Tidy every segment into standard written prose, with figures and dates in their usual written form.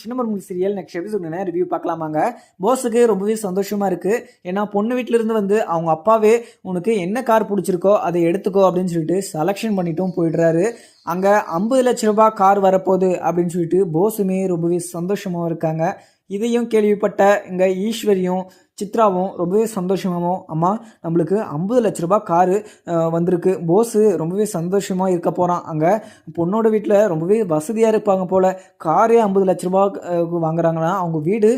சின்னமருமகள் serial next episode review பார்க்கலாமாங்க. போஸுக்கு ரொம்பவே சந்தோஷமா இருக்கு. ஏன்னா பொண்ணு வீட்ல இருந்து வந்து அவங்க அப்பாவே உனக்கு என்ன கார் பிடிச்சிருக்கோ அதை எடுத்துக்கோ அப்படின்னு சொல்லிட்டு செலக்ஷன் பண்ணிட்டும் போயிடுறாரு. அங்க 50 லட்ச ரூபாய் கார் வரப்போகுது அப்படின்னு சொல்லிட்டு போஸுமே ரொம்பவே சந்தோஷமா இருக்காங்க. இதையும் கேள்விப்பட்ட இங்க ஈஸ்வரியும் சித்ராவும் ரொம்பவே சந்தோஷமாகவும், அம்மா நம்மளுக்கு 50 லட்ச ரூபாய் காரு வந்திருக்கு, போஸு ரொம்பவே சந்தோஷமாக இருக்க போகிறான், அங்கே பொண்ணோட வீட்டில் ரொம்பவே வசதியாக இருப்பாங்க போல், காரே 50 லட்ச ரூபாய் வாங்குறாங்கன்னா அவங்க வீடு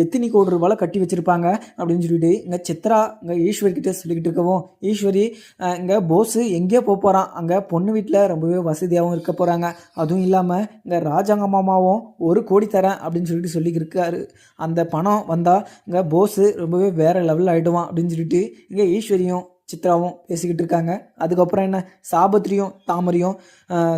எத்தனை கோடி ரூபாய் கட்டி வச்சுருப்பாங்க அப்படின்னு சொல்லிட்டு இங்கே சித்ரா இங்கே ஈஸ்வரிக்கிட்ட சொல்லிக்கிட்டு இருக்கவும், ஈஸ்வரி இங்கே போஸு எங்கேயோ போகிறான், அங்கே பொண்ணு வீட்டில் ரொம்பவே வசதியாகவும் இருக்க போகிறாங்க, அதுவும் இல்லாமல் இங்கே ராஜாங்க மாமாவும் 1 கோடி தரேன் அப்படின்னு சொல்லிட்டு சொல்லியிருக்காரு, அந்த பணம் வந்தால் இங்கே போஸு ரொம்பவே வேறு லெவலில் ஆகிடுவான் அப்படின்னு சொல்லிட்டு இங்கே ஈஸ்வரியும் சித்ராவும் பேசிக்கிட்டு இருக்காங்க. அதுக்கப்புறம் என்ன, சாபத்ரியும் தாமரையும்,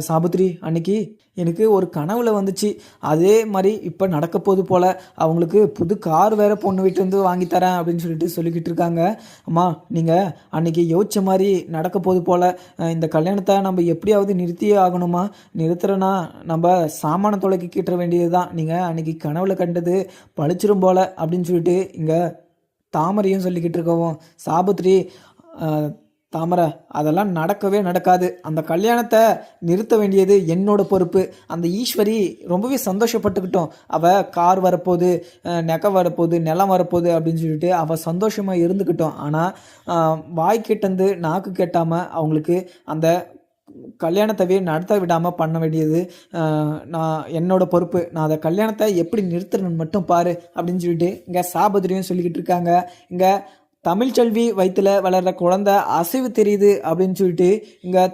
சாபத்ரி அன்னைக்கு எனக்கு ஒரு கனவுல வந்துச்சு, அதே மாதிரி இப்போ நடக்க போது போல், அவங்களுக்கு புது கார் வேறு பொண்ணு வீட்டிலேருந்து வாங்கி தரேன் அப்படின்னு சொல்லிட்டு சொல்லிக்கிட்டு இருக்காங்க. அம்மா நீங்கள் அன்றைக்கி யோசிச்ச மாதிரி நடக்க போது போல், இந்த கல்யாணத்தை நம்ம எப்படியாவது நிறுத்தியே ஆகணுமா, நிறுத்துறனா நம்ம சாமான தொலைக்கி கீட்ட வேண்டியது தான், நீங்கள் அன்றைக்கி கனவுல கண்டது பழிச்சிரும் போல் அப்படின்னு சொல்லிட்டு இங்கே தாமரையும் சொல்லிக்கிட்டு இருக்கவும், சாபத்ரி தாமரை அதெல்லாம் நடக்கவே நடக்காது, அந்த கல்யாணத்தை நிறுத்த வேண்டியது என்னோட பொறுப்பு, அந்த ஈஸ்வரி ரொம்பவே சந்தோஷப்பட்டுக்கிட்டோம், அவள் கார் வரப்போகுது, நெகை வரப்போகுது, நிலம் வரப்போகுது அப்படின்னு சொல்லிட்டு அவள் சந்தோஷமாக இருந்துக்கிட்டோம், ஆனால் வாய் கெட்டந்து நாக்கு கெட்டாமல் அவங்களுக்கு அந்த கல்யாணத்தவே நடத்த விடாமல் பண்ண வேண்டியது நான் என்னோட பொறுப்பு, நான் அதை கல்யாணத்தை எப்படி நிறுத்தணும்னு மட்டும் பாரு அப்படின்னு சொல்லிட்டு இங்கே சாபத்திரியும் சொல்லிக்கிட்டு இருக்காங்க. இங்கே தமிழ்ச்செல்வி வயிற்றுல வளர்கிற குழந்தை அசைவு தெரியுது அப்படின்னு சொல்லிட்டு இங்கே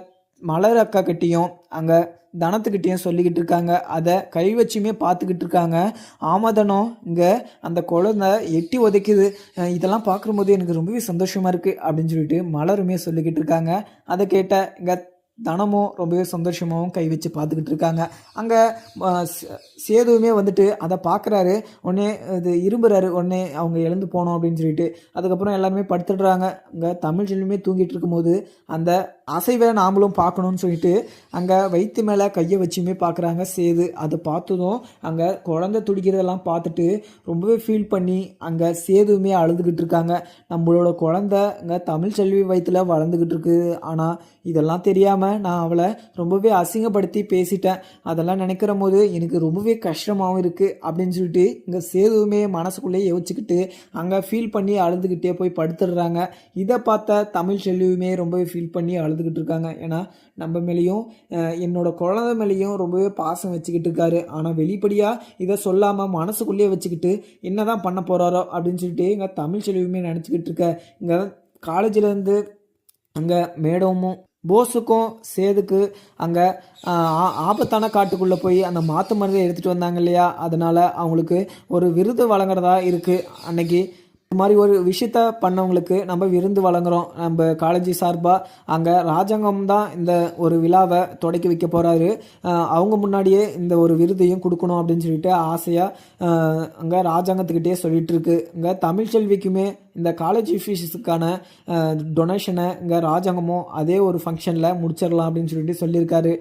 மலர் அக்கா கிட்டேயும் அங்கே தனத்துக்கிட்டேயும் சொல்லிக்கிட்டு இருக்காங்க, அதை கை வச்சுமே பார்த்துக்கிட்டு இருக்காங்க. ஆமதனம் இங்கே அந்த குழந்தை எட்டி உதைக்குது, இதெல்லாம் பார்க்கும்போது எனக்கு ரொம்பவே சந்தோஷமாக இருக்குது அப்படின்னு சொல்லிட்டு மலருமே சொல்லிக்கிட்டு இருக்காங்க. அதை கேட்ட இங்கே தனமும் ரொம்பவே சந்தோஷமாகவும் கை வச்சு பார்த்துக்கிட்டு இருக்காங்க. அங்கே சேதுவுமே வந்துட்டு அதை பார்க்குறாரு, உடனே இது இரும்புறாரு, உடனே அவங்க எழுந்து போனோம் அப்படின்னு சொல்லிட்டு, அதுக்கப்புறம் எல்லாருமே படுத்துடுறாங்க. அங்கே தமிழ் செல்வியுமே தூங்கிட்டு இருக்கும்போது அந்த அசைவை நாமளும் பார்க்கணும்னு சொல்லிட்டு அங்கே வயிற்று மேலே கையை வச்சுமே பார்க்குறாங்க சேது. அதை பார்த்ததும் அங்கே குழந்தை துடிக்கிறதெல்லாம் பார்த்துட்டு ரொம்பவே ஃபீல் பண்ணி அங்கே சேதுவுமே அழுதுகிட்டு இருக்காங்க. நம்மளோட குழந்தை அங்கே தமிழ் செல்வி வயிற்றில் வளர்ந்துக்கிட்டு இருக்கு, ஆனால் இதெல்லாம் தெரியாமல் நான் அவளை ரொம்பவே அசிங்கப்படுத்தி பேசிட்டேன், அதெல்லாம் நினைக்கிற போது எனக்கு ரொம்பவே கஷ்டமாகவும் இருக்குது அப்படின்னு சொல்லிட்டு இங்கே சேதுவுமே மனசுக்குள்ளேயே யோசிச்சுக்கிட்டு அங்கே ஃபீல் பண்ணி அழுதுகிட்டே போய் படுத்துடுறாங்க. இதை பார்த்த தமிழ் செல்வியுமே ரொம்பவே ஃபீல் பண்ணி அழுதுகிட்டு இருக்காங்க. ஏன்னா நம்ம மேலேயும் என்னோட குழந்தை மேலேயும் ரொம்பவே பாசம் வச்சுக்கிட்டு இருக்காரு, ஆனால் வெளிப்படையாக இதை சொல்லாமல் மனசுக்குள்ளேயே வச்சுக்கிட்டு என்ன தான் பண்ண போகிறாரோ அப்படின்னு சொல்லிட்டு இங்கே தமிழ் செல்வியுமே நினச்சிக்கிட்டு இருக்க. இங்கே காலேஜிலேருந்து அங்கே மேடமும் போஸுக்கும் சேதுக்கு அங்கே ஆபத்தான காட்டுக்குள்ளே போய் அந்த மாற்று மருந்தை எடுத்துகிட்டு வந்தாங்க இல்லையா, அதனால் அவங்களுக்கு ஒரு விருது வழங்குறதா இருக்குது. அன்னைக்கு இந்த மாதிரி ஒரு விஷயத்த பண்ணவங்களுக்கு நம்ம விருந்து வழங்குகிறோம், நம்ம காலேஜ் சார்பாக. அங்கே ராஜாங்கம் தான் இந்த ஒரு விழாவை தொடக்கி வைக்க போகிறாரு, அவங்க முன்னாடியே இந்த ஒரு விருதையும் கொடுக்கணும் அப்படின்னு சொல்லிட்டு ஆசையாக அங்கே ராஜாங்கத்துக்கிட்டே சொல்லிகிட்டு இருக்கு. இங்கே தமிழ்ச்செல்விக்குமே இந்த காலேஜ் ஃபீஸுக்கான டொனேஷனை இங்கே ராஜாங்கமும் அதே ஒரு ஃபங்க்ஷனில் முடிச்சிடலாம் அப்படின்னு சொல்லிட்டு சொல்லியிருக்காரு.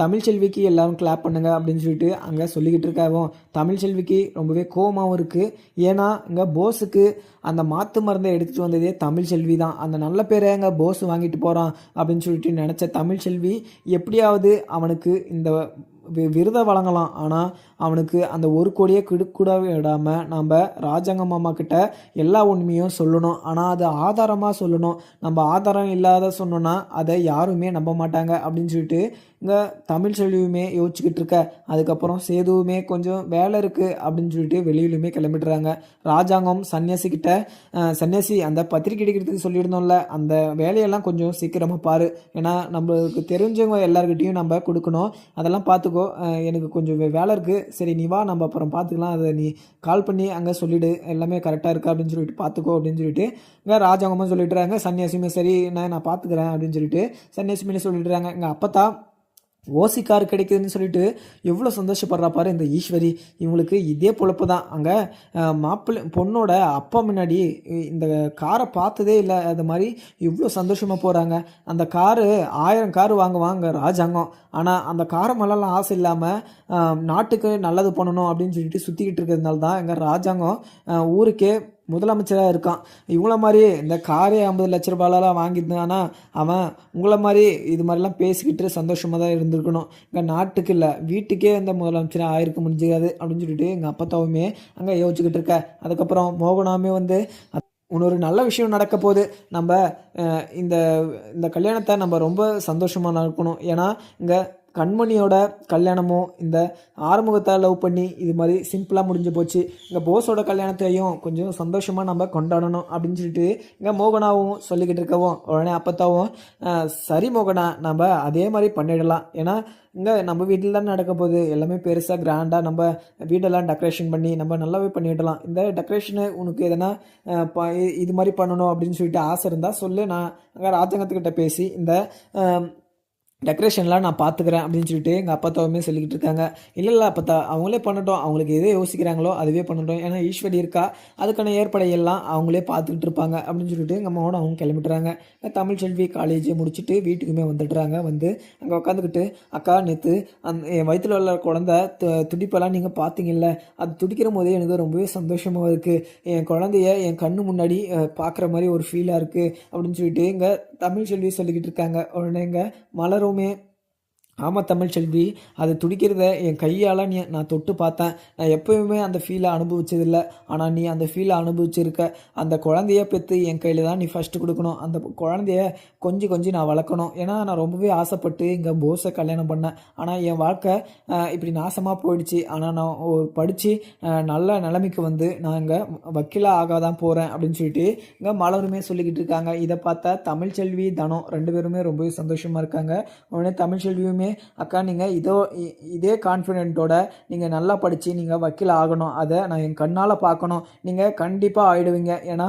தமிழ்ச்செல்விக்கு எல்லோரும் கிளாப் பண்ணுங்க அப்படின்னு சொல்லிட்டு அங்கே சொல்லிக்கிட்டு இருக்காவும், தமிழ்ச்செல்விக்கு ரொம்பவே கோபமாகவும் இருக்குது. ஏன்னா இங்கே போஸுக்கு அந்த மாற்று மருந்தை எடுத்துகிட்டு வந்ததே தமிழ்ச்செல்வி தான், அந்த நல்ல பேரை அங்கே போஸ் வாங்கிட்டு போகிறான் அப்படின்னு சொல்லிட்டு நினச்ச தமிழ்ச்செல்வி எப்படியாவது அவனுக்கு இந்த விருதை வழங்கலாம், ஆனால் அவனுக்கு அந்த 1 கோடியை கூட விடாமல் நம்ம ராஜாங்க மாமா கிட்ட எல்லா உண்மையும் சொல்லணும், ஆனால் அது ஆதாரமாக சொல்லணும், நம்ம ஆதாரம் இல்லாத சொன்னோன்னா அதை யாருமே நம்ப மாட்டாங்க அப்படின்னு சொல்லிட்டு இங்கே தமிழ் செல்வியுமே யோசிச்சுக்கிட்டு இருக்க. அதுக்கப்புறம் சேதுவுமே கொஞ்சம் வேலை இருக்குது அப்படின்னு சொல்லிட்டு வெளியிலுமே கிளம்பிடுறாங்க. ராஜாங்கம் சன்னியாசிக்கிட்ட, சன்னியாசி அந்த பத்திரிக்கை அடிக்கிறதுக்கு சொல்லியிருந்தோம்ல, அந்த வேலையெல்லாம் கொஞ்சம் சீக்கிரமாக பாரு, ஏன்னா நம்மளுக்கு தெரிஞ்சவங்க எல்லாருக்கிட்டையும் நம்ம கொடுக்கணும், அதெல்லாம் பார்த்துக்கோ, எனக்கு கொஞ்சம் வேலை இருக்குது, சரி நீ வா நம்ம அப்புறம் பார்த்துக்கலாம், அதை நீ கால் பண்ணி அங்கே சொல்லிவிடு எல்லாமே கரெக்டாக இருக்கா அப்படின்னு சொல்லிட்டு பார்த்துக்கோ அப்படின்னு சொல்லிட்டு இங்கே ராஜாங்கமும் சொல்லிடுறாங்க. சன்னியாசியுமே சரி நான் பார்த்துக்கிறேன் அப்படின்னு சொல்லிட்டு சன்னியாசியுமே சொல்லிடுறாங்க. இங்கே அப்பத்தா ஓசி கார் கிடைக்குதுன்னு சொல்லிட்டு எவ்வளோ சந்தோஷப்படுறா பாரு இந்த ஈஸ்வரி. இவங்களுக்கு இதே பொழப்பு தான். அங்கே மாப்பிள்ளை பொண்ணோட அப்பா முன்னாடி இந்த காரை பார்த்ததே இல்லை. அது மாதிரி இவ்வளோ சந்தோஷமாக போகிறாங்க. அந்த காரு 1000 கார் வாங்குவாங்க ராஜாங்கம். ஆனால் அந்த காரை மேலெலாம் ஆசை இல்லாமல் நாட்டுக்கு நல்லது பண்ணணும் அப்படின்னு சொல்லிட்டு சுற்றிக்கிட்டு இருக்கிறதுனால தான் எங்கள் ராஜாங்கம் ஊருக்கே முதலமைச்சராக இருக்கான். இவங்கள மாதிரி இந்த காரே 50 லட்ச ரூபாயெலாம் வாங்கியிருந்தானா அவன் உங்களை மாதிரி இது மாதிரிலாம் பேசிக்கிட்டு சந்தோஷமாக தான் இருந்திருக்கணும். எங்கள் நாட்டுக்கு இல்லை வீட்டுக்கே இந்த முதலமைச்சராக ஆயிருக்க முடிஞ்சாது அப்படின்னு சொல்லிட்டு எங்கள் அப்பத்தாவுமே அங்கே யோசிச்சுக்கிட்டு இருக்க. அதுக்கப்புறம் மோகனாவுமே வந்து இன்னொரு நல்ல விஷயம் நடக்க போகுது. நம்ம இந்த இந்த கல்யாணத்தை நம்ம ரொம்ப சந்தோஷமாக நடக்கணும். ஏன்னா இங்கே கண்மணியோட கல்யாணமும் இந்த ஆறுமுகத்தை லவ் பண்ணி இது மாதிரி சிம்பிளாக முடிஞ்சு போச்சு. இங்கே போஸோட கல்யாணத்தையும் கொஞ்சம் சந்தோஷமாக நம்ம கொண்டாடணும் அப்படின்னு சொல்லிட்டு இங்கே மோகனாவும் சொல்லிக்கிட்டு இருக்கவும் உடனே அப்பத்தாவும் சரி மோகனா நம்ம அதே மாதிரி பண்ணிடலாம். ஏன்னா இங்கே நம்ம வீட்டில் தான் நடக்க போகுது. எல்லாமே பெருசாக கிராண்டாக நம்ம வீடெல்லாம் டெக்கரேஷன் பண்ணி நம்ம நல்லாவே பண்ணிடலாம். இந்த டெக்கரேஷனு உனக்கு எதனா இது மாதிரி பண்ணணும் அப்படின்னு சொல்லிட்டு ஆசை இருந்தால் சொல்லு. நான் அங்கே ராஜாங்கத்துக்கிட்ட பேசி இந்த டெக்கரேஷன்லாம் நான் பார்த்துக்கிறேன் அப்படின்னு சொல்லிட்டு எங்கள் அப்பாத்தாவுமே சொல்லிக்கிட்டு இருக்காங்க. இல்லை அப்பத்தா அவங்களே பண்ணட்டும். அவங்களுக்கு எதே யோசிக்கிறாங்களோ அதுவே பண்ணட்டும். ஏன்னா ஈஸ்வரி இருக்கா, அதுக்கான ஏற்படையெல்லாம் அவங்களே பார்த்துக்கிட்டு இருப்பாங்க அப்படின்னு சொல்லிட்டு எங்கள் அம்மாவோட அவங்க கிளம்பிட்டுறாங்க. தமிழ்ச்செல்வி காலேஜ் முடிச்சுட்டு வீட்டுக்குமே வந்துடுறாங்க. வந்து அங்கே உட்காந்துக்கிட்டு அக்கா நேற்று என் வயிற்றில் உள்ள குழந்த துடிப்பெல்லாம் நீங்கள் பார்த்தீங்கல்ல, அது துடிக்கிற போதே எனக்கு ரொம்பவே சந்தோஷமாக இருக்குது. என் குழந்தைய என் கண்ணு முன்னாடி பார்க்குற மாதிரி ஒரு ஃபீலாக இருக்குது அப்படின்னு சொல்லிட்டு இங்கே தமிழ்ச்செல்வி சொல்லிக்கிட்டு இருக்காங்க. உடனே இங்கே மலரும் ஆமாம் தமிழ்ச்செல்வி, அது துடிக்கிறத என் கையால் நான் தொட்டு பார்த்தேன். நான் எப்போயுமே அந்த ஃபீலை அனுபவிச்சதில்லை. ஆனால் நீ அந்த ஃபீலை அனுபவிச்சிருக்க. அந்த குழந்தைய பெற்று என் கையில் தான் நீ ஃபஸ்ட்டு கொடுக்கணும். அந்த குழந்தைய கொஞ்சம் நான் வளர்க்கணும். ஏன்னா நான் ரொம்பவே ஆசைப்பட்டு இங்கே போஸை கல்யாணம் பண்ணேன். ஆனால் என் வாழ்க்கை இப்படி நாசமாக போயிடுச்சு. ஆனால் நான் படித்து நல்ல நிலைமைக்கு வந்து நான் இங்கே வக்கீலாக ஆகாதான் போகிறேன் அப்படின்னு சொல்லிட்டு இங்கே மலருமே சொல்லிக்கிட்டு இருக்காங்க. இதை பார்த்தா தமிழ்ச்செல்வி தனம் 2 பேருமே ரொம்பவே சந்தோஷமாக இருக்காங்க. உடனே தமிழ்ச்செல்வியுமே அக்கா நீங்கள் இதே கான்ஃபிடென்ட்டோட நீங்கள் நல்லா படித்து நீங்கள் வக்கீல் ஆகணும். அதை நான் என் கண்ணால் பார்க்கணும். நீங்கள் கண்டிப்பாக ஆகிடுவீங்க. ஏன்னா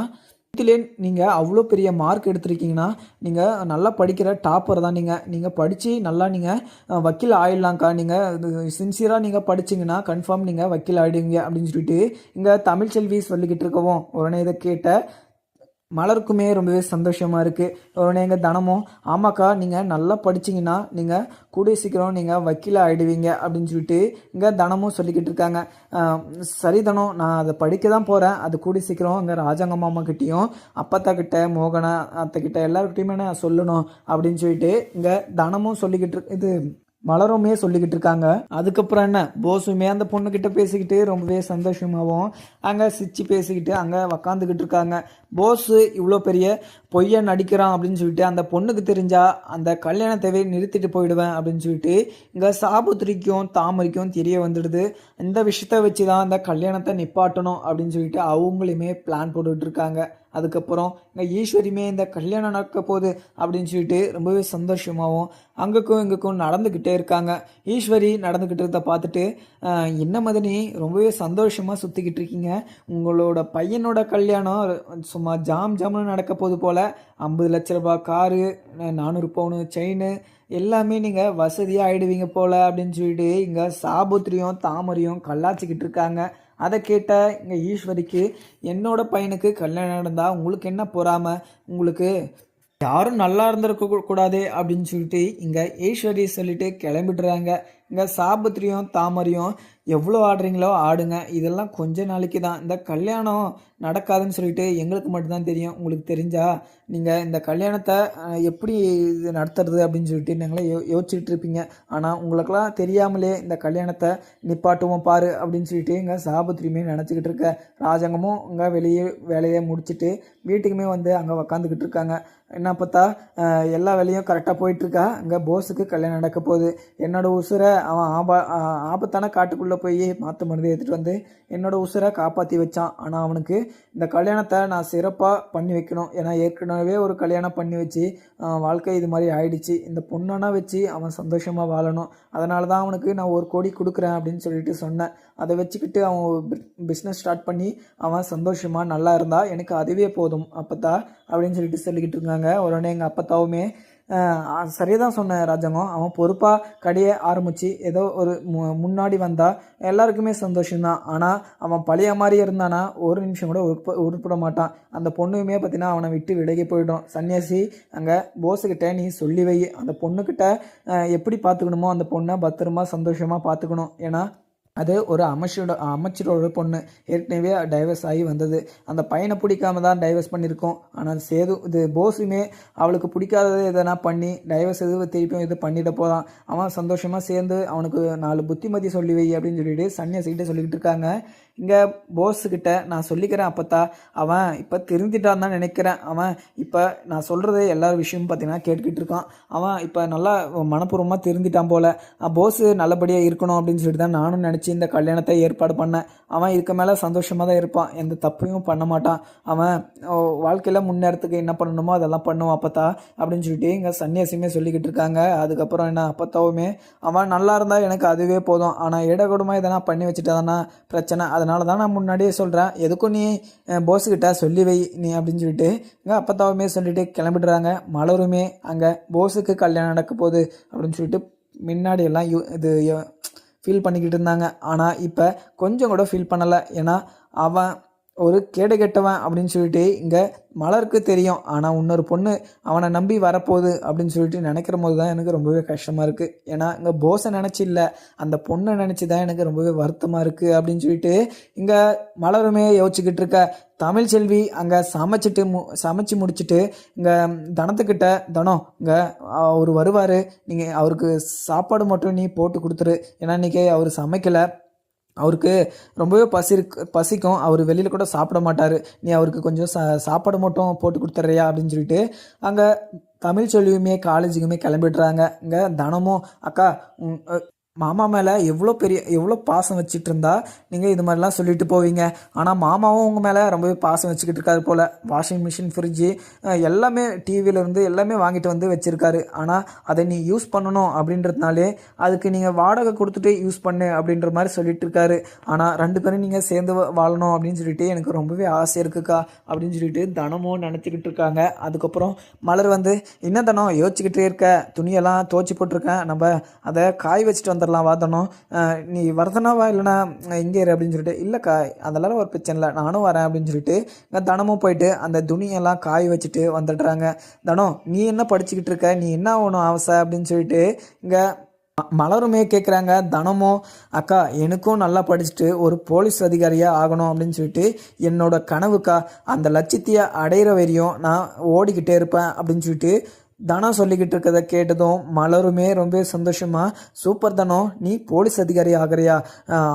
இதுலேயே நீங்கள் அவ்வளோ பெரிய மார்க் எடுத்திருக்கீங்கன்னா நீங்கள் நல்லா படிக்கிற டாப்பர் தான். நீங்கள் படித்து நல்லா நீங்கள் வக்கீல் ஆகிடலாம்க்கா. நீங்கள் சின்சியராக நீங்கள் படிச்சிங்கன்னா கன்ஃபார்ம் நீங்கள் வக்கீல் ஆகிடுவீங்க அப்படின்னு சொல்லிட்டு இங்கே தமிழ்ச்செல்வி சொல்லிக்கிட்டு இருக்கவும் உடனே இதை கேட்ட மலருக்குமே ரொம்பவே சந்தோஷமாக இருக்குது. உடனே எங்கள் தனமும் ஆமாக்கா நீங்கள் நல்லா படிச்சிங்கன்னா நீங்கள் கூடிய சீக்கிரம் நீங்கள் வக்கீலாக ஆகிடுவீங்க அப்படின்னு சொல்லிட்டு இங்கே தனமும் சொல்லிக்கிட்டு இருக்காங்க. சரி தனம், நான் அதை படிக்க தான் போகிறேன். அது கூடிய சீக்கிரம் இங்கே ராஜாங்க மாமா கிட்டேயும் அப்பத்தா கிட்ட மோகனா அத்தைக்கிட்ட எல்லாருக்கிட்டையுமே நான் சொல்லணும் அப்படின்னு சொல்லிட்டு இங்கே தனமும் சொல்லிக்கிட்டு இது மலருமே சொல்லிக்கிட்டு இருக்காங்க. அதுக்கப்புறம் என்ன போஸுமே அந்த பொண்ணுக்கிட்ட பேசிக்கிட்டு ரொம்பவே சந்தோஷமாகவும் அங்கே சிரிச்சு பேசிக்கிட்டு அங்கே உக்காந்துக்கிட்டு இருக்காங்க. போஸு இவ்வளோ பெரிய பொய்யை நடிக்கிறான் அப்படின்னு சொல்லிட்டு அந்த பொண்ணுக்கு தெரிஞ்சா அந்த கல்யாணத்தை நிறுத்திட்டு போயிடுவேன் அப்படின்னு சொல்லிட்டு இங்கே சாபுத்திரிக்கும் தாமரைக்கும் தெரிய வந்துடுது. இந்த விஷயத்த வச்சு தான் அந்த கல்யாணத்தை நிப்பாட்டணும் அப்படின்னு சொல்லிட்டு அவங்களுமே பிளான் போட்டுட்டு இருக்காங்க. அதுக்கப்புறம் இங்கே ஈஸ்வரியுமே இந்த கல்யாணம் நடக்க போகுது அப்படின்னு சொல்லிட்டு ரொம்பவே சந்தோஷமாகவும் அங்கக்கும் இங்கக்கும் நடந்துக்கிட்டே இருக்காங்க. ஈஸ்வரி நடந்துக்கிட்டு இருந்த பார்த்துட்டு என்ன மதனி ரொம்பவே சந்தோஷமாக சுற்றிக்கிட்டு இருக்கீங்க, உங்களோட பையனோட கல்யாணம் சும்மா ஜாம்னு நடக்க போது போல் 50 லட்ச ரூபாய் காரு 400 பவுனு செயின் எல்லாமே நீங்கள் வசதியாக ஆகிடுவீங்க போல் அப்படின்னு சொல்லிட்டு இங்கே சாபுத்திரியும் தாமரையும் கல்லாச்சிக்கிட்டு இருக்காங்க. அதை கேட்ட இங்கே ஈஸ்வரிக்கு என்னோட பையனுக்கு கல்யாணம் நடந்தால் உங்களுக்கு என்ன பொறாமை, உங்களுக்கு யாரும் நல்லா இருந்திருக்க கூடாதே அப்படின்னு சொல்லிட்டு இங்கே ஈஸ்வரி சொல்லிட்டு கிளம்பிடுறாங்க. இங்கே சாபுத்திரியும் தாமரையும் எவ்வளோ ஆடுறீங்களோ ஆடுங்க, இதெல்லாம் கொஞ்ச நாளைக்கு தான். இந்த கல்யாணம் நடக்காதுன்னு சொல்லிட்டு எங்களுக்கு மட்டும்தான் தெரியும். உங்களுக்கு தெரிஞ்சா நீங்கள் இந்த கல்யாணத்தை எப்படி இது நடத்துறது அப்படின்னு சொல்லிட்டு நீங்களே யோசிச்சுட்டு இருப்பீங்க. ஆனால் உங்களுக்கெல்லாம் தெரியாமலே இந்த கல்யாணத்தை நிப்பாட்டுவோம் பாரு அப்படின்னு சொல்லிட்டு இங்கே சாபுத்திரியுமே நினச்சிக்கிட்டு இருக்க. ராஜாங்கமும் இங்கே வேலையை முடிச்சுட்டு வீட்டுக்குமே வந்து அங்கே உக்காந்துக்கிட்டு இருக்காங்க. என்ன பார்த்தா எல்லா வேலையும் கரெக்டாக போயிட்டுருக்கா. இங்கே போஸுக்கு கல்யாணம் நடக்க போகுது. என்னோட உசுரை அவன் ஆபத்தான காட்டுக்குள்ளே போய் மாற்று மருந்து எடுத்துகிட்டு வந்து என்னோட உசுரை காப்பாற்றி வச்சான். ஆனால் அவனுக்கு இந்த கல்யாணத்தை நான் சிறப்பாக பண்ணி வைக்கணும். ஏன்னா ஏற்கனவே ஒரு கல்யாணம் பண்ணி வச்சு வாழ்க்கை இது மாதிரி ஆயிடுச்சு. இந்த பொண்ணனா வச்சு அவன் சந்தோஷமாக வாழணும். அதனால தான் அவனுக்கு நான் 1 கோடி கொடுக்குறேன் அப்படின்னு சொல்லிட்டு சொன்னேன். அதை வச்சுக்கிட்டு அவன் பிஸ்னஸ் ஸ்டார்ட் பண்ணி அவன் சந்தோஷமாக நல்லா இருந்தால் எனக்கு அதுவே போதும் அப்பத்தா அப்படின்னு சொல்லிட்டு சொல்லிக்கிட்டு இருக்காங்க. உடனே எங்கள் அப்பத்தாவுமே சரியாக தான் சொன்ன ராஜாங்கம். அவன் பொறுப்பாக கடையை ஆரம்பித்து ஏதோ ஒரு முன்னாடி வந்தால் எல்லாருக்குமே சந்தோஷம்தான். ஆனால் அவன் பழைய மாதிரி இருந்தானா ஒரு நிமிஷம் கூட உருப்பிட மாட்டான். அந்த பொண்ணுமே பார்த்தீங்கன்னா அவனை விட்டு விலகி போயிடும். சன்னியாசி அங்கே போஸுக்கிட்ட நீ சொல்லி வை, அந்த பொண்ணுக்கிட்ட எப்படி பார்த்துக்கணுமோ அந்த பொண்ணை பத்திரமா சந்தோஷமாக பார்த்துக்கணும். ஏன்னா அது ஒரு அமைச்சரோட பொண்ணு, ஏற்கனவே டைவர்ஸ் ஆகி வந்தது. அந்த பையனை பிடிக்காம தான் டைவர்ஸ் பண்ணியிருக்கோம். ஆனால் இது போஸுமே அவளுக்கு பிடிக்காதது எதனா பண்ணி டைவர்ஸ் திருப்பியும் இது பண்ணிட போதான். அவன் சந்தோஷமாக சேர்ந்து அவனுக்கு 4 புத்திமதி சொல்லி வை அப்படின்னு சொல்லிட்டு சன்னியாசிக்கிட்ட சொல்லிக்கிட்டு இருக்காங்க. இங்கே போஸுக்கிட்ட நான் சொல்லிக்கிறேன் அப்பத்தா, அவன் இப்போ திருந்திட்டான் தான் நினைக்கிறேன். அவன் இப்போ நான் சொல்கிறது எல்லா விஷயமும் பார்த்தீங்கன்னா கேட்டுக்கிட்டு இருக்கான். அவன் இப்போ நல்லா மனப்பூர்வமாக திருந்திட்டான் போல். போஸு நல்லபடியாக இருக்கணும் அப்படின்னு சொல்லிட்டு தான் நானும் நினச்சி இந்த கல்யாணத்தை ஏற்பாடு பண்ணேன். அவன் இதுக்கு மேலே சந்தோஷமாக தான் இருப்பான், எந்த தப்பையும் பண்ண மாட்டான். அவன் வாழ்க்கையில் முன்னேறத்துக்கு என்ன பண்ணணுமோ அதெல்லாம் பண்ணுவான் அப்பத்தா அப்படின்னு சொல்லிட்டு இங்கே சன்னியாசியுமே சொல்லிக்கிட்டு இருக்காங்க. அதுக்கப்புறம் என்ன அப்பத்தாவுமே அவன் நல்லா இருந்தால் எனக்கு அதுவே போதும், ஆனால் இடகூடமாக இதனா பண்ணி வச்சுட்டாதானா பிரச்சனை, அதனால தான் நான் முன்னாடியே சொல்கிறேன், எதுக்கும் நீ போஸுக்கிட்ட சொல்லி வை நீ அப்படின்னு சொல்லிட்டு இங்கே அப்பத்தாவுமே சொல்லிட்டு கிளம்பிடுறாங்க. மலருமே அங்கே போஸுக்கு கல்யாணம் நடக்க போகுது அப்படின்னு சொல்லிட்டு முன்னாடி எல்லாம் இது ஃபீல் பண்ணிக்கிட்டு இருந்தாங்க. ஆனால் இப்போ கொஞ்சம் கூட ஃபீல் பண்ணலை. ஏன்னா அவன் ஒரு கேடு கெட்டவன் அப்படின்னு சொல்லிட்டு இங்கே மலருக்கு தெரியும். ஆனால் இன்னொரு பொண்ணு அவனை நம்பி வரப்போகுது அப்படின்னு சொல்லிட்டு நினைக்கிற போது தான் எனக்கு ரொம்பவே கஷ்டமாக இருக்குது. ஏன்னா இங்கே போஸை நினச்சி இல்லை, அந்த பொண்ணை நினச்சி தான் எனக்கு ரொம்பவே வருத்தமாக இருக்குது அப்படின்னு சொல்லிட்டு இங்கே மலருமே யோசிச்சுக்கிட்டு இருக்க. தமிழ்ச்செல்வி அங்கே சமைச்சு முடிச்சுட்டு இங்கே தனத்துக்கிட்ட தனம் இங்கே அவர் வருவார், நீங்கள் அவருக்கு சாப்பாடு மட்டும் நீ போட்டு கொடுத்துரு, ஏன்னா இன்றைக்கி அவர் சமைக்கலை, அவருக்கு ரொம்பவே பசிக்கும், அவர் வெளியில் கூட சாப்பிட மாட்டார், நீ அவருக்கு கொஞ்சம் சாப்பாடு மட்டும் போட்டு கொடுத்துட்றியா அப்படின்னு சொல்லிட்டு அங்கே தமிழ்ச்செல்வியுமே காலேஜுக்குமே கிளம்பிடுறாங்க. இங்கே தனமும் அக்கா மாமா மேலே எவ்வளோ பாசம் வச்சுட்டு இருந்தா நீங்கள் இது மாதிரிலாம் சொல்லிட்டு போவீங்க, ஆனால் மாமாவும் உங்கள் மேலே ரொம்பவே பாசம் வச்சுக்கிட்டு இருக்காரு போல். வாஷிங் மிஷின், ஃப்ரிட்ஜு எல்லாமே டிவியிலேருந்து எல்லாமே வாங்கிட்டு வந்து வச்சுருக்காரு. ஆனால் அதை நீ யூஸ் பண்ணணும் அப்படின்றதுனாலே அதுக்கு நீங்கள் வாடகை கொடுத்துட்டு யூஸ் பண்ணு அப்படின்ற மாதிரி சொல்லிட்டு இருக்காரு. ஆனால் 2 பேரும் நீங்கள் சேர்ந்து வாழணும் அப்படின்னு சொல்லிட்டு எனக்கு ரொம்பவே ஆசை இருக்குக்கா அப்படின்னு சொல்லிட்டு தனமும் நினச்சிக்கிட்டு இருக்காங்க. அதுக்கப்புறம் மலர் வந்து என்ன தனம் யோசிச்சுக்கிட்டே இருக்க, துணியெல்லாம் துவச்சி போட்டிருக்கேன், நம்ம அதை காய் வச்சுட்டு வந்துடலாம் வாதனும், நீ வரதனாவா இல்லைனா இங்கே இரு அப்படின்னு சொல்லிட்டு, இல்லைக்கா அதெல்லாம் ஒரு பிரச்சனை இல்லை நானும் வரேன் அப்படின்னு சொல்லிட்டு இங்கே தனமும் போயிட்டு அந்த துணியெல்லாம் காய வச்சுட்டு வந்துடுறாங்க. தனம் நீ என்ன படிச்சுக்கிட்டு இருக்க, நீ என்ன ஆகணும் ஆசை அப்படின்னு சொல்லிட்டு இங்கே மலருமே கேட்குறாங்க. தனமும் அக்கா எனக்கும் நல்லா படிச்சுட்டு ஒரு போலீஸ் அதிகாரியாக ஆகணும் அப்படின்னு சொல்லிட்டு என்னோட கனவுக்கா, அந்த லட்சியத்தையை அடையிற வரையும் நான் ஓடிக்கிட்டே இருப்பேன் அப்படின்னு சொல்லிட்டு தனம் சொல்லிக்கிட்டு இருக்கிறத கேட்டதும் மலருமே ரொம்ப சந்தோஷமாக, சூப்பர் தனம் நீ போலீஸ் அதிகாரி ஆகிறியா,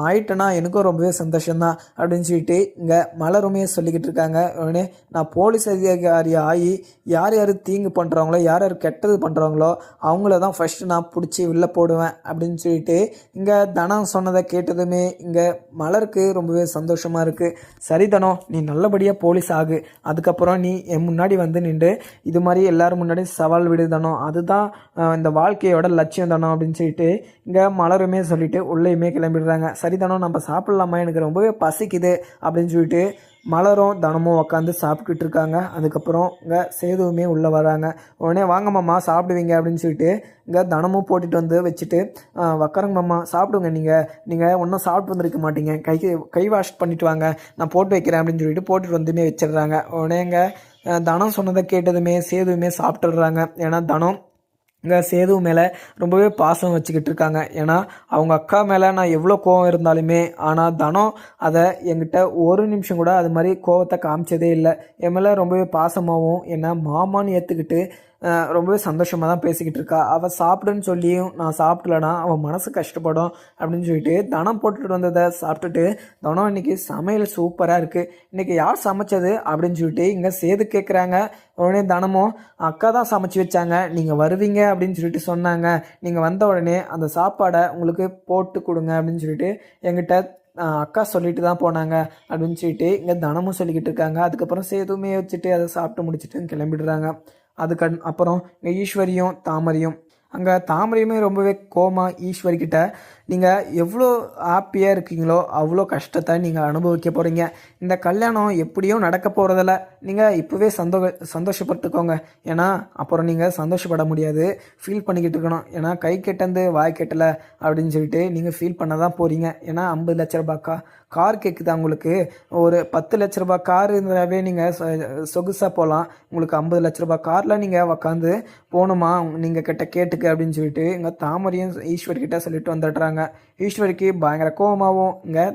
ஆயிட்டனா எனக்கும் ரொம்பவே சந்தோஷம்தான் அப்படின்னு சொல்லிட்டு இங்கே மலருமே சொல்லிக்கிட்டு இருக்காங்க. உடனே நான் போலீஸ் அதிகாரி ஆகி யார் யார் தீங்கு பண்ணுறாங்களோ யார் யார் கெட்டது பண்ணுறாங்களோ அவங்கள தான் ஃபஸ்ட்டு நான் பிடிச்சி வெளில போடுவேன் அப்படின்னு சொல்லிட்டு இங்கே தனம் சொன்னதை கேட்டதுமே இங்கே மலருக்கு ரொம்பவே சந்தோஷமாக இருக்குது. சரி தனம் நீ நல்லபடியாக போலீஸ் ஆகு, அதுக்கப்புறம் நீ என் முன்னாடி வந்து நின்று இது மாதிரி எல்லோரும் முன்னாடி சவால் விடுதனோ, அதுதான் இந்த வாழ்க்கையோட லட்சியம் தானோ அப்படின்னு சொல்லிட்டு இங்கே மலருமே சொல்லிட்டு உள்ளேயுமே கிளம்பிடுறாங்க. சரிதானோ நம்ம சாப்பிட்லாமா, எனக்கு ரொம்பவே பசிக்குது அப்படின்னு சொல்லிட்டு மலரும் தனமும் உட்காந்து சாப்பிட்டுட்டு இருக்காங்க. அதுக்கப்புறம் இங்கே சேதுவுமே உள்ளே வராங்க. உடனே வாங்க மாமா சாப்பிடுவீங்க அப்படின்னு சொல்லிட்டு இங்கே தனமும் போட்டுட்டு வந்து வச்சுட்டு, உக்காருங்க மாமா சாப்பிடுங்க, நீங்கள் ஒன்றும் சாப்பிட்டு வந்துருக்க மாட்டீங்க, கை வாஷ் பண்ணிட்டு வாங்க நான் போட்டு வைக்கிறேன் அப்படின்னு சொல்லிட்டு போட்டுட்டு வந்துமே வச்சிடுறாங்க. உடனே இங்கே தனம் சொன்னதை கேட்டதுமே சேதுவுமே சாப்பிட்டுடுறாங்க. ஏன்னா தனம் இங்கே சேது மேலே ரொம்பவே பாசம் வச்சுக்கிட்டு இருக்காங்க. ஏன்னா அவங்க அக்கா மேலே நான் எவ்வளோ கோவம் இருந்தாலுமே, ஆனால் தனம் அதை என்கிட்ட ஒரு நிமிஷம் கூட அது மாதிரி கோவத்தை காமிச்சதே இல்லை. என் மேலே ரொம்பவே பாசமாகவும் என்ன மாமான்னு ஏற்றுக்கிட்டு ரொம்பவே சந்தோஷமாக தான் பேசிக்கிட்டு இருக்கா. அவள் சாப்பிடுன்னு சொல்லியும் நான் சாப்பிடலனா அவன் மனசு கஷ்டப்படும் அப்படின்னு சொல்லிட்டு தனம் போட்டுட்டு வந்ததை சாப்பிட்டுட்டு, தனம் இன்றைக்கி சமையல் சூப்பராக இருக்குது, இன்றைக்கி யார் சமைச்சது அப்படின்னு சொல்லிட்டு இங்கே சேது கேட்குறாங்க. உடனே தனமும் அக்கா தான் சமைச்சு வச்சாங்க, நீங்கள் வருவீங்க அப்படின்னு சொல்லிட்டு சொன்னாங்க, நீங்கள் வந்த உடனே அந்த சாப்பாடை உங்களுக்கு போட்டு கொடுங்க அப்படின்னு சொல்லிட்டு என்கிட்ட அக்கா சொல்லிட்டு தான் போனாங்க அப்படின்னு சொல்லிட்டு இங்கே தனமும் சொல்லிக்கிட்டு இருக்காங்க. அதுக்கப்புறம் சேதுமே வச்சுட்டு அதை சாப்பிட்டு முடிச்சுட்டு கிளம்பிடுறாங்க. அப்புறம் இங்கே ஈஸ்வரியும் தாமரையும், அங்கே தாமரையுமே ரொம்பவே கோமா ஈஸ்வரிக்கிட்ட நீங்கள் எவ்வளோ ஹாப்பியாக இருக்கீங்களோ அவ்வளோ கஷ்டத்தை நீங்கள் அனுபவிக்க போகிறீங்க. இந்த கல்யாணம் எப்படியும் நடக்க போகிறதில்ல. நீங்கள் இப்போவே சந்தோஷப்பட்டுக்கோங்க. ஏன்னா அப்புறம் நீங்கள் சந்தோஷப்பட முடியாது, ஃபீல் பண்ணிக்கிட்டு இருக்கணும். ஏன்னா கை கெட்டந்து வாய் கெட்டலை அப்படின்னு சொல்லிட்டு நீங்கள் ஃபீல் பண்ண தான் போகிறீங்க. ஏன்னா 50 லட்ச ரூபாய்க்கா கார் கேட்குதா உங்களுக்கு? ஒரு 10 லட்ச ரூபாய் கார் இருந்தாவே நீங்கள் சொகுசாக போகலாம். உங்களுக்கு 50 லட்ச ரூபாய் காரில் நீங்கள் உக்காந்து போகணுமா நீங்கள் கிட்ட கேட்டுக்கு அப்படின்னு சொல்லிட்டு இங்கே தாமரையும் ஈஸ்வர்கிட்ட சொல்லிட்டு வந்துடுறாங்க. ஈஸ்வரிக்கு பயங்கர கோபமாகவும் இங்கே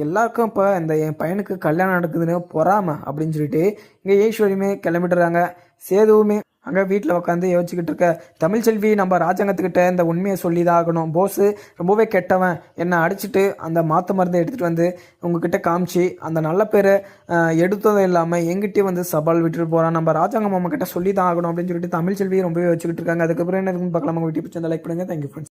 எல்லாருக்கும் இப்போ இந்த என் பையனுக்கு கல்யாணம் நடக்குதுன்னு பொறாம அப்படின்னு சொல்லிட்டு இங்கே ஈஸ்வரியுமே கிளம்பிடுறாங்க. சேதுவுமே அங்கே வீட்டில் உட்காந்து யோசிச்சுக்கிட்டு இருக்க தமிழ்ச்செல்வி நம்ம ராஜாங்கத்துக்கிட்ட இந்த உண்மையை சொல்லி தான் ஆகணும். போஸு ரொம்பவே கெட்டவன், என்னை அடிச்சுட்டு அந்த மாற்று மருந்தை எடுத்துகிட்டு வந்து உங்ககிட்ட காமிச்சு அந்த நல்ல பேரை எடுத்ததும் இல்லாமல் எங்கிட்டே வந்து சவால் விட்டுட்டு போகிறான். நம்ம ராஜாங்க மாமா கிட்ட சொல்லி தான் ஆகணும் அப்படின்னு சொல்லிட்டு தமிழ்ச்செல்வி ரொம்பவே வச்சுக்கிட்டு இருக்காங்க. அதுக்கப்புறம் என்ன இருக்குன்னு பார்க்கலாம். உங்கள் வீட்டு பிடிச்சி லைக் பண்ணுங்கள். Thank you friends.